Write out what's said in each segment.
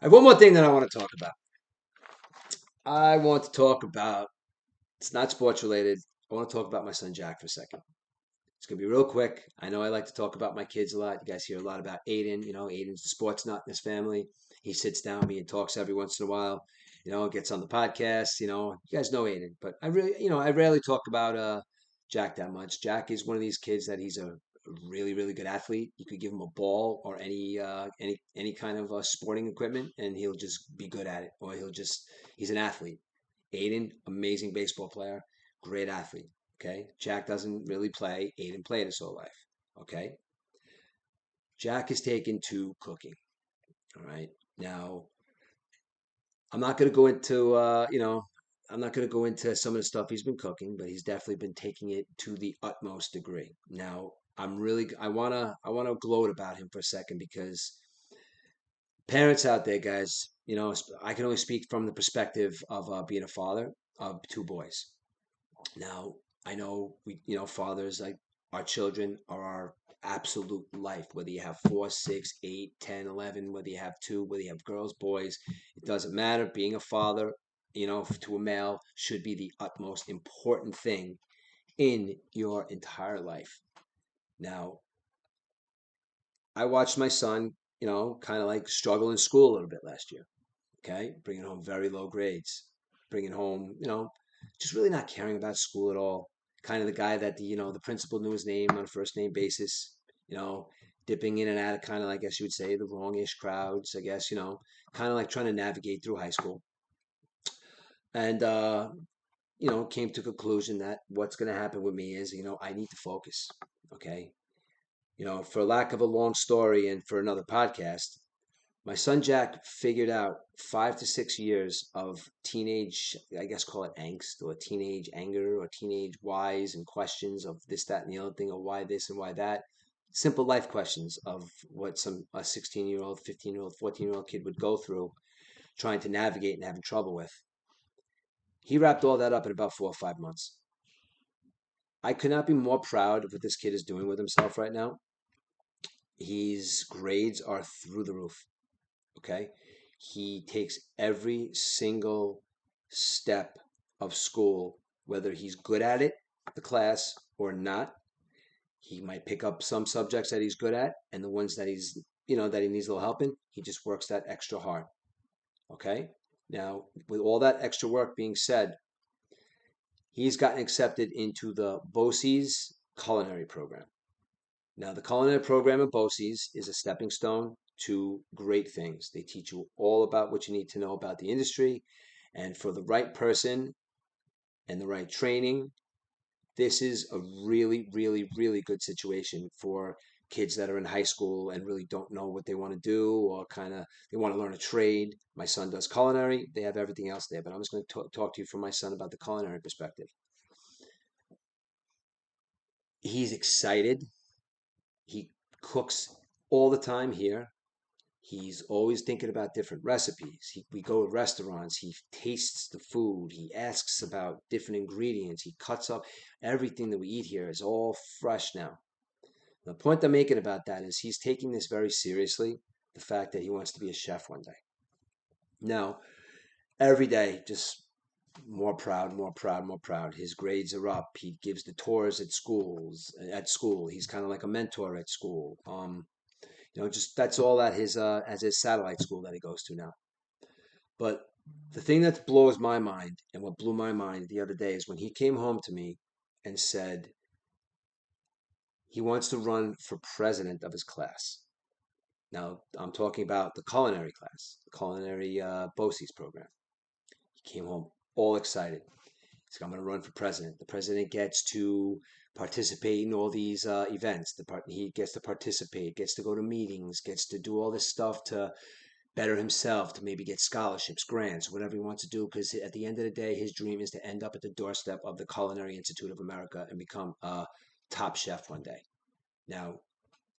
I have one more thing that I want to talk about. I want to talk about, it's not sports related. I want to talk about my son Jack for a second. It's going to be real quick. I know I like to talk about my kids a lot. You guys hear a lot about Aiden. Aiden's the sports nut in his family. He sits down with me and talks every once in a while. Gets on the podcast. You guys know Aiden, but I rarely talk about Jack that much. Jack is one of these kids that he's a really, really good athlete. You could give him a ball or any kind of sporting equipment, and he'll just be good at it. Or he's an athlete. Aiden, amazing baseball player, great athlete. Okay. Jack doesn't really play. Aiden played his whole life. Okay. Jack is taken to cooking. All right. Now, I'm not going to go into, I'm not going to go into some of the stuff he's been cooking, but he's definitely been taking it to the utmost degree. Now, I want to gloat about him for a second because parents out there, guys, I can only speak from the perspective of being a father of two boys. Now, I know fathers, like, our children are our absolute life, whether you have four, six, eight, 10, 11, whether you have two, whether you have girls, boys, it doesn't matter. Being a father, to a male should be the utmost important thing in your entire life. Now, I watched my son, kind of like struggle in school a little bit last year. Okay. Bringing home very low grades, bringing home, just really not caring about school at all. Kind of the guy that the principal knew his name on a first name basis, you know, dipping in and out of kind of, I guess you would say, the wrongish crowds, I guess, kind of like trying to navigate through high school. And, came to conclusion that what's going to happen with me is, I need to focus. Okay. For lack of a long story and for another podcast, my son Jack figured out 5 to 6 years of teenage, I guess call it angst or teenage anger or teenage whys and questions of this, that, and the other thing, or why this and why that. Simple life questions of what a 16-year-old, 15-year-old, 14-year-old kid would go through trying to navigate and having trouble with. He wrapped all that up in about 4 or 5 months. I could not be more proud of what this kid is doing with himself right now. His grades are through the roof. Okay. He takes every single step of school, whether he's good at it, the class, or not. He might pick up some subjects that he's good at, and the ones that that he needs a little help in, he just works that extra hard. Okay. Now, with all that extra work being said, he's gotten accepted into the BOCES culinary program. Now, the culinary program at BOCES is a stepping stone to great things. They teach you all about what you need to know about the industry. And for the right person and the right training, this is a really, really, really good situation for kids that are in high school and really don't know what they want to do, or kind of they want to learn a trade. My son does culinary. They have everything else there, but I'm just going to talk to you from my son about the culinary perspective. He's excited. He cooks all the time here. He's always thinking about different recipes. We go to restaurants. He tastes the food. He asks about different ingredients. He cuts up everything that we eat here is all fresh now. The point I'm making about that is he's taking this very seriously. The fact that he wants to be a chef one day. Now, every day, just more proud, more proud, more proud. His grades are up. He gives the tours at schools. At school, he's kind of like a mentor at school. Just that's all at his as his satellite school that he goes to now. But the thing that blows my mind and what blew my mind the other day is when he came home to me and said he wants to run for president of his class. Now I'm talking about the culinary class, the culinary BOCES program. He came home all excited. He's like, I'm going to run for president. The president gets to participate in all these events. He gets to participate, gets to go to meetings, gets to do all this stuff to better himself, to maybe get scholarships, grants, whatever he wants to do. Because at the end of the day, his dream is to end up at the doorstep of the Culinary Institute of America and become a top chef one day. Now,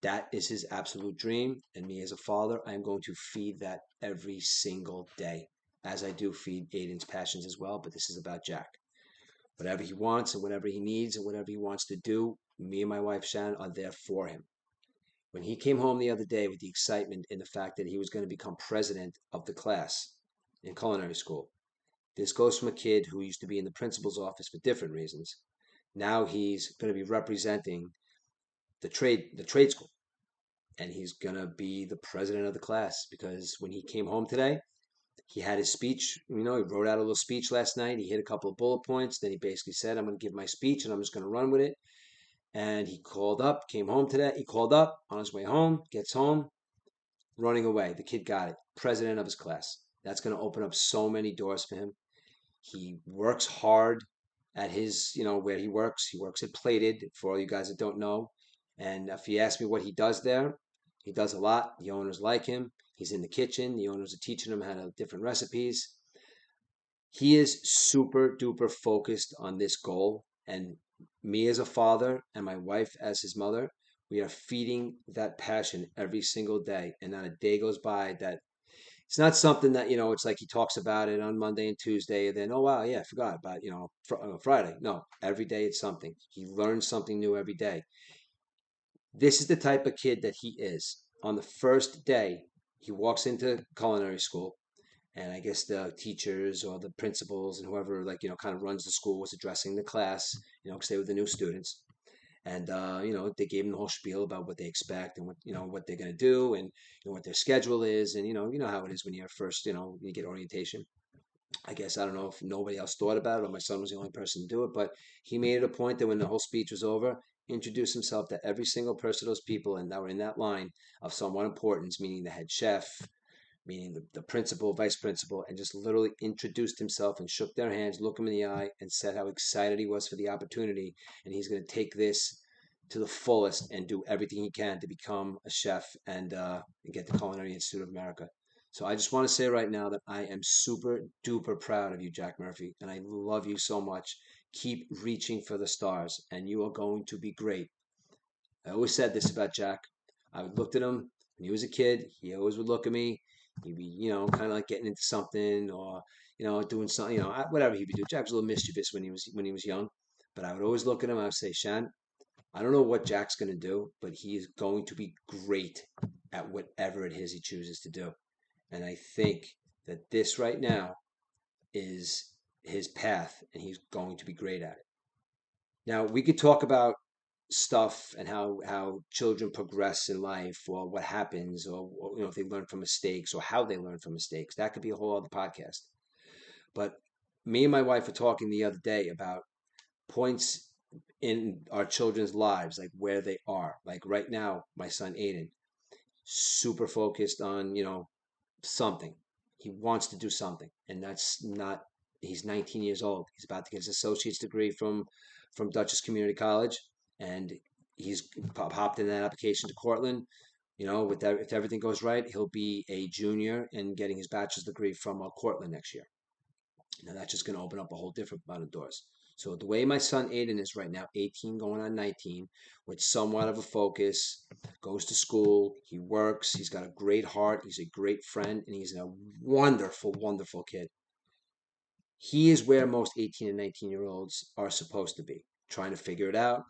that is his absolute dream. And me as a father, I am going to feed that every single day, as I do feed Aiden's passions as well. But this is about Jack. Whatever he wants and whatever he needs and whatever he wants to do, me and my wife Shannon are there for him. When he came home the other day with the excitement in the fact that he was going to become president of the class in culinary school. This goes from a kid who used to be in the principal's office for different reasons. Now he's going to be representing the trade school, and he's going to be the president of the class because when he came home today, he had his speech. He wrote out a little speech last night. He hit a couple of bullet points. Then he basically said, I'm going to give my speech and I'm just going to run with it. And he called up, came home today. He called up on his way home, gets home, running away. The kid got it. President of his class. That's going to open up so many doors for him. He works hard at where he works. He works at Plated, for all you guys that don't know. And if you ask me what he does there, he does a lot. The owners like him. He's in the kitchen. The owners are teaching him how to different recipes. He is super duper focused on this goal. And me as a father and my wife as his mother, we are feeding that passion every single day. And not a day goes by that it's not something that, it's like he talks about it on Monday and Tuesday, and then, oh, wow, yeah, I forgot about, Friday. No, every day it's something. He learns something new every day. This is the type of kid that he is. On the first day, he walks into culinary school, and I guess the teachers or the principals and whoever, like, kind of runs the school was addressing the class, because they were the new students. And they gave him the whole spiel about what they expect and what they're going to do, and what their schedule is, and you know how it is when you're first, you get orientation. I guess I don't know if nobody else thought about it or my son was the only person to do it, but he made it a point that when the whole speech was over, introduce himself to every single person of those people and that were in that line of somewhat importance, meaning the head chef, meaning the principal, vice principal, and just literally introduced himself and shook their hands, looked them in the eye, and said how excited he was for the opportunity. And he's going to take this to the fullest and do everything he can to become a chef and get the Culinary Institute of America. So I just want to say right now that I am super duper proud of you, Jack Murphy, and I love you so much. Keep reaching for the stars, and you are going to be great. I always said this about Jack. I would looked at him when he was a kid. He always would look at me. He'd be, kind of like getting into something or, doing something, whatever he would do. Jack was a little mischievous when he was young, but I would always look at him. I would say, Shan, I don't know what Jack's going to do, but he is going to be great at whatever it is he chooses to do. And I think that this right now is his path, and he's going to be great at it. Now, we could talk about stuff and how children progress in life or what happens or if they learn from mistakes or how they learn from mistakes. That could be a whole other podcast. But me and my wife were talking the other day about points in our children's lives, like where they are. Like right now, my son Aiden, super focused on, something. He wants to do something. And that's not he's 19 years old. He's about to get his associate's degree from Dutchess Community College, and he's hopped in that application to Cortland. With that, if everything goes right, he'll be a junior and getting his bachelor's degree from Cortland next year. Now that's just going to open up a whole different amount of doors. So the way my son Aiden is right now, 18 going on 19, with somewhat of a focus, goes to school, he works, he's got a great heart, he's a great friend, and he's a wonderful, wonderful kid. He is where most 18 and 19-year-olds are supposed to be, trying to figure it out.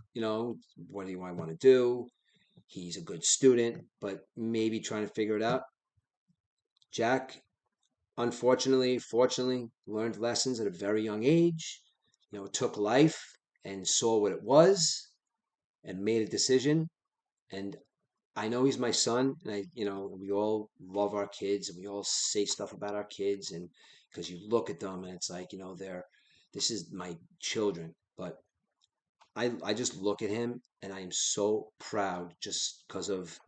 What do I want to do? He's a good student, but maybe trying to figure it out. Jack, unfortunately, fortunately, learned lessons at a very young age, took life and saw what it was and made a decision. And I know he's my son, and we all love our kids and we all say stuff about our kids, and because you look at them and it's like, this is my children. But I just look at him and I am so proud just because of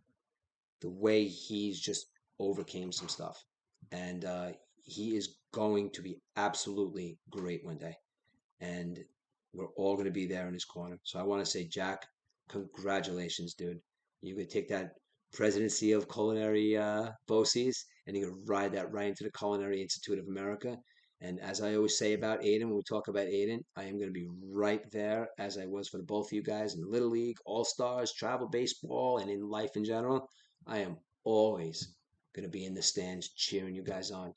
the way he's just overcame some stuff. And he is going to be absolutely great one day. And we're all going to be there in his corner. So I want to say, Jack, congratulations, dude. You could take that presidency of culinary BOCES and you could ride that right into the Culinary Institute of America. And as I always say about Aiden, when we talk about Aiden, I am going to be right there as I was for the both of you guys in Little League, All Stars, travel baseball, and in life in general. I am always going to be in the stands cheering you guys on.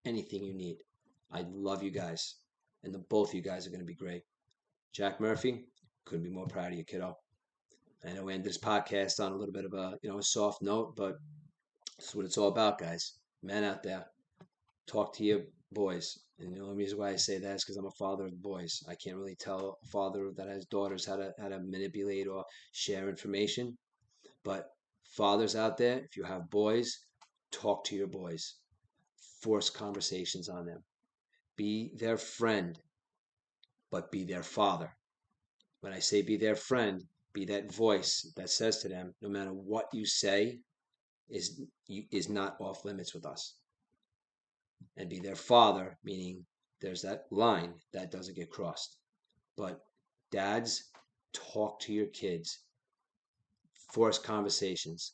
Anything you need. I love you guys. And the both of you guys are going to be great. Jack Murphy, couldn't be more proud of you, kiddo. I know we ended this podcast on a little bit of a soft note, but that's what it's all about, guys. Men out there, talk to your boys. And the only reason why I say that is because I'm a father of boys. I can't really tell a father that has daughters how to manipulate or share information. But fathers out there, if you have boys, talk to your boys. Force conversations on them. Be their friend, but be their father. When I say be their friend, be that voice that says to them, no matter what you say, is not off limits with us. And be their father, meaning there's that line that doesn't get crossed. But dads, talk to your kids, force conversations.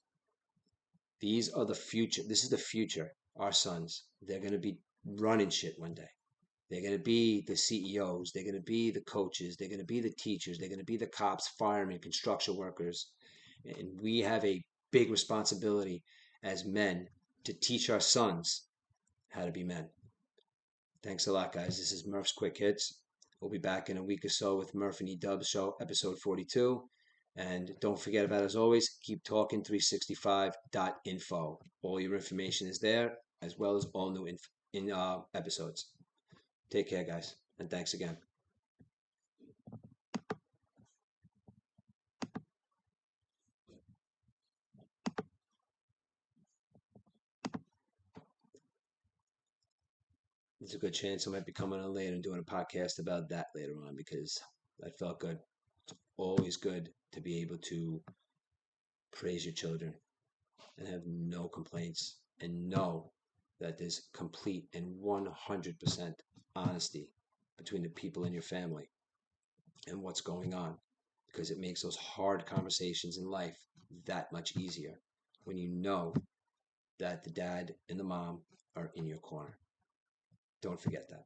These are the future. This is the future. Our sons, they're going to be running shit one day. They're going to be the CEOs. They're going to be the coaches. They're going to be the teachers. They're going to be the cops, firemen, construction workers. And we have a big responsibility as men to teach our sons how to be men. Thanks a lot, guys. This is Murph's Quick Hits. We'll be back in a week or so with Murph and E-Dub Show, episode 42. And don't forget about, as always, keep talking 365.info. All your information is there, as well as all new episodes. Take care, guys, and thanks again. There's a good chance I might be coming on later and doing a podcast about that later on because that felt good. It's always good to be able to praise your children and have no complaints and know that there's complete and 100% honesty between the people in your family and what's going on because it makes those hard conversations in life that much easier when you know that the dad and the mom are in your corner. Don't forget that.